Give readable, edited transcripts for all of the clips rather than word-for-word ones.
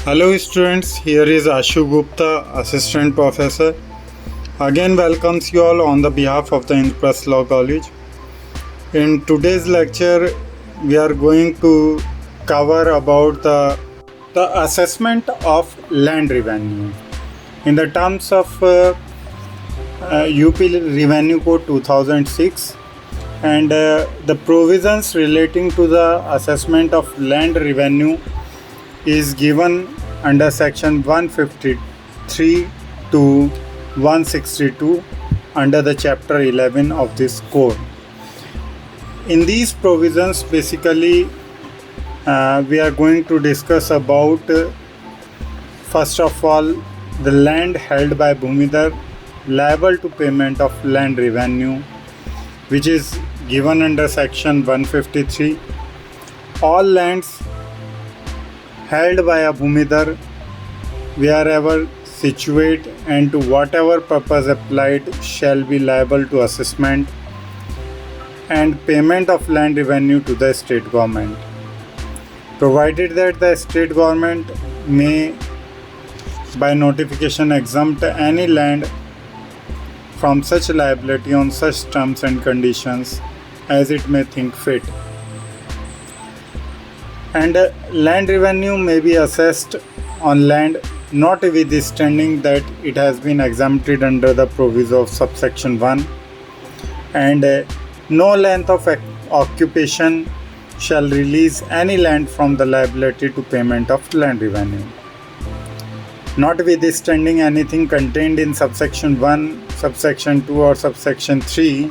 Hello students, here is Ashu Gupta, Assistant Professor. Again welcomes you all on the behalf of the Indraprastha Law College. In today's lecture, we are going to cover about the assessment of land revenue. In the terms of UP Revenue Code 2006 and the provisions relating to the assessment of land revenue is given under section 153 to 162 under the chapter 11 of this code. In these provisions, basically we are going to discuss about first of all the land held by Bhumidhar liable to payment of land revenue, which is given under section 153. All lands held by a Bhumidhar wherever situate and to whatever purpose applied shall be liable to assessment and payment of land revenue to the state government, provided that the state government may by notification exempt any land from such liability on such terms and conditions as it may think fit. And land revenue may be assessed on land not withstanding that it has been exempted under the proviso of subsection 1, and no length of occupation shall release any land from the liability to payment of land revenue. Notwithstanding anything contained in subsection 1, subsection 2 or subsection 3,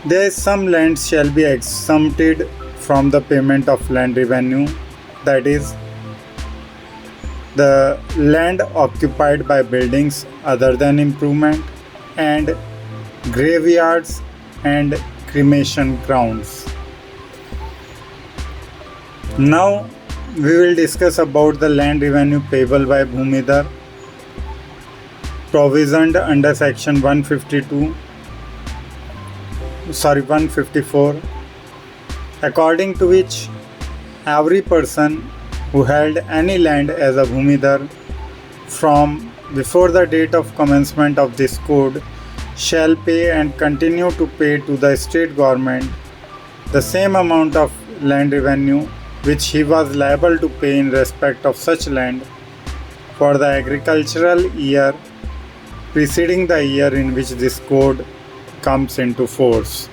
there is some land shall be exempted from the payment of land revenue, that is, the land occupied by buildings other than improvement and graveyards and cremation grounds. Now we will discuss about the land revenue payable by Bhumidhar provisioned under section 154, according to which every person who held any land as a Bhumidhar from before the date of commencement of this code shall pay and continue to pay to the state government the same amount of land revenue which he was liable to pay in respect of such land for the agricultural year preceding the year in which this code comes into force.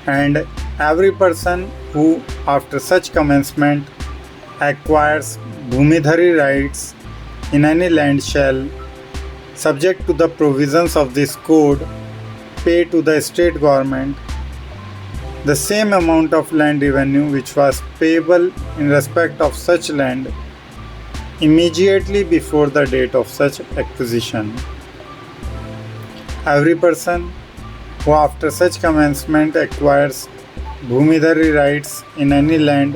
And every person who after such commencement acquires Bhumidhari rights in any land shall, subject to the provisions of this code, pay to the state government the same amount of land revenue which was payable in respect of such land immediately before the date of such acquisition. Every person who after such commencement acquires Bhumidhari rights in any land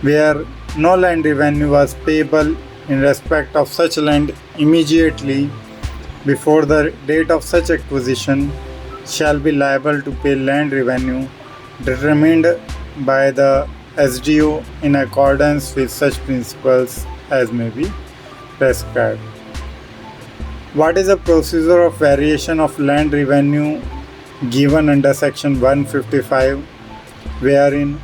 where no land revenue was payable in respect of such land immediately before the date of such acquisition shall be liable to pay land revenue determined by the SDO in accordance with such principles as may be prescribed. What is the procedure of variation of land revenue given under section 155, wherein,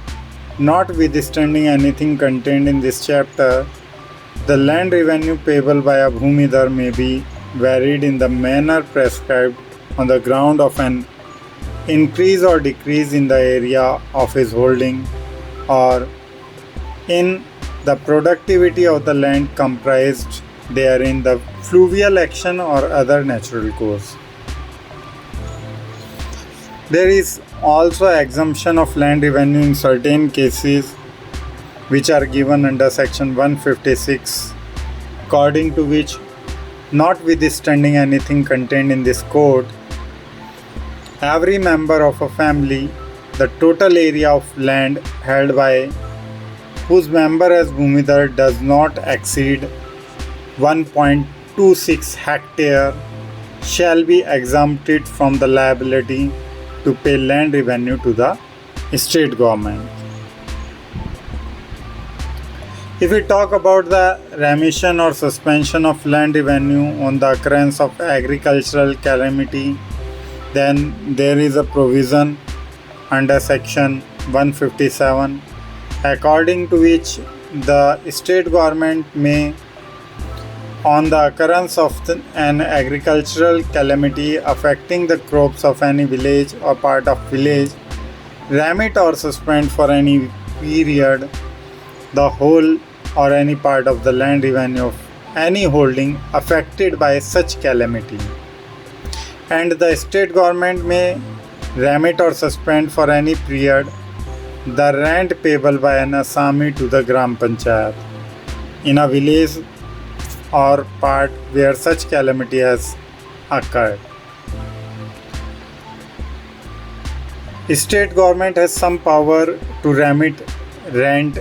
notwithstanding anything contained in this chapter, the land revenue payable by a Bhumidhar may be varied in the manner prescribed on the ground of an increase or decrease in the area of his holding or in the productivity of the land comprised therein, the fluvial action or other natural course. There is also exemption of land revenue in certain cases which are given under section 156, according to which, notwithstanding anything contained in this code, every member of a family, the total area of land held by whose member as Bhumidhar does not exceed 1.26 hectare shall be exempted from the liability to pay land revenue to the state government. If we talk about the remission or suspension of land revenue on the occurrence of agricultural calamity, then there is a provision under section 157 according to which the state government may, on the occurrence of an agricultural calamity affecting the crops of any village or part of village, remit or suspend for any period the whole or any part of the land revenue of any holding affected by such calamity. And the state government may remit or suspend for any period the rent payable by an Assami to the Gram Panchayat in a village or part where such calamity has occurred. State government has some power to remit rent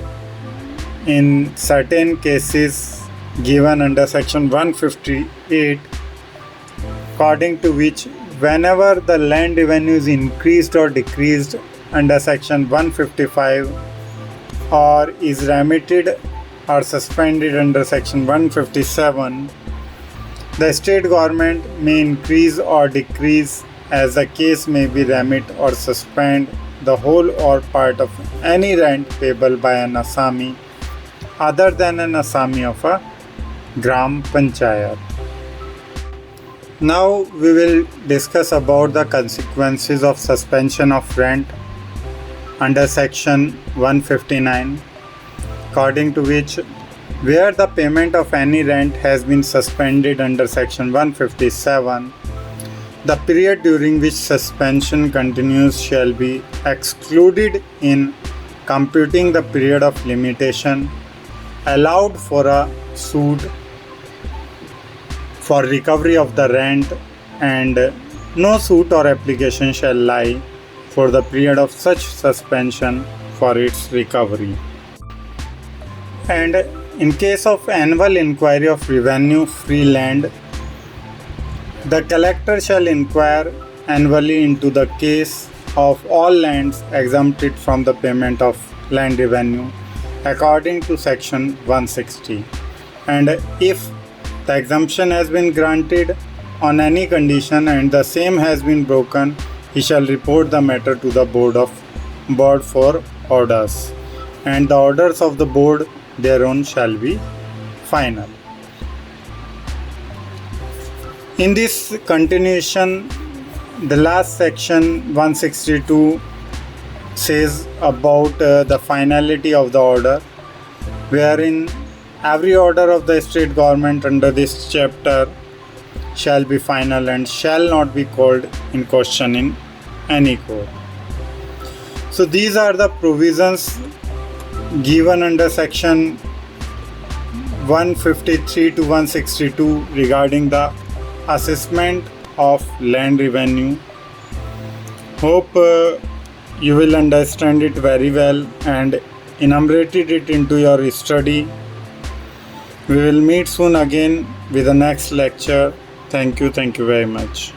in certain cases given under section 158, according to which whenever the land revenue is increased or decreased under section 155 or is remitted or suspended under section 157, the state government may increase or decrease as the case may be, remit or suspend the whole or part of any rent payable by an Assami other than an Assami of a Gram Panchayat. Now we will discuss about the consequences of suspension of rent under section 159, according to which where the payment of any rent has been suspended under section 157, the period during which suspension continues shall be excluded in computing the period of limitation allowed for a suit for recovery of the rent, and no suit or application shall lie for the period of such suspension for its recovery. And in case of annual inquiry of revenue free land, the collector shall inquire annually into the case of all lands exempted from the payment of land revenue according to section 160, and if the exemption has been granted on any condition and the same has been broken, he shall report the matter to the board for orders, and the orders of the board thereon shall be final. In this continuation, the last section 162 says about the finality of the order, wherein every order of the state government under this chapter shall be final and shall not be called in question in any court. So these are the provisions given under section 153 to 162 regarding the assessment of land revenue. Hope you will understand it very well and enumerated it into your study. We will meet soon again with the next lecture. Thank you very much.